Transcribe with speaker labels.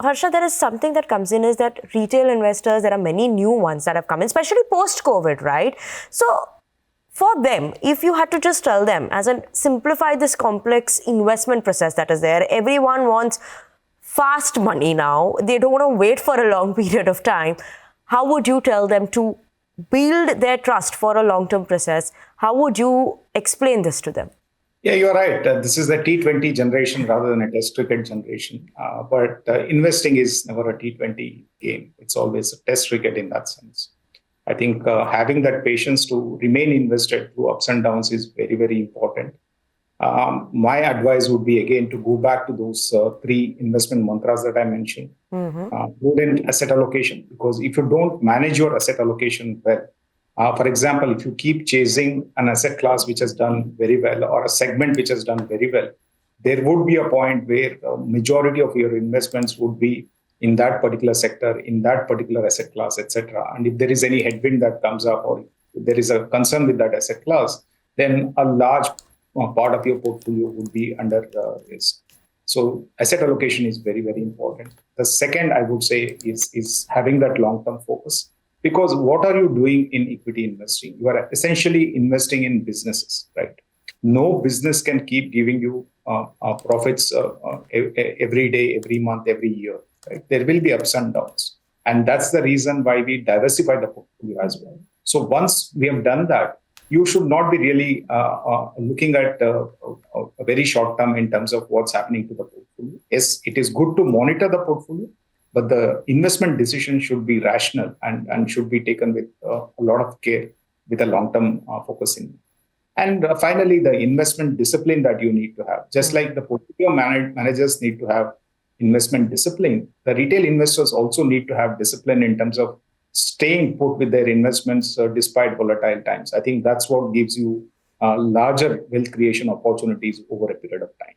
Speaker 1: Harsha, there is something that comes in is that retail investors, there are many new ones that have come in, especially post-COVID, right? So for them, if you had to just tell them as in simplify this complex investment process that is there, everyone wants fast money now. They don't want to wait for a long period of time. How would you tell them to build their trust for a long-term process? How would you explain this to them?
Speaker 2: Yeah, you're right. This is the T20 generation rather than a test cricket generation. But investing is never a T20 game. It's always a test cricket in that sense. I think having that patience to remain invested through ups and downs is very, very important. My advice would be, again, to go back to those three investment mantras that I mentioned. Prudent asset allocation, because if you don't manage your asset allocation well, for example, if you keep chasing an asset class which has done very well or a segment which has done very well, there would be a point where the majority of your investments would be in that particular sector, in that particular asset class, etc. And if there is any headwind that comes up or if there is a concern with that asset class, then a large part of your portfolio would be under risk. So asset allocation is very, very important. The second, I would say, is having that long-term focus. Because what are you doing in equity investing? You are essentially investing in businesses, right? No business can keep giving you profits every day, every month, every year. Right? There will be ups and downs. And that's the reason why we diversify the portfolio as well. So once we have done that, you should not be really looking at a very short term in terms of what's happening to the portfolio. Yes, it is good to monitor the portfolio, but the investment decision should be rational and should be taken with a lot of care with a long-term focusing. And finally, the investment discipline that you need to have. Just like the portfolio managers need to have investment discipline, the retail investors also need to have discipline in terms of staying put with their investments despite volatile times. I think that's what gives you larger wealth creation opportunities over a period of time.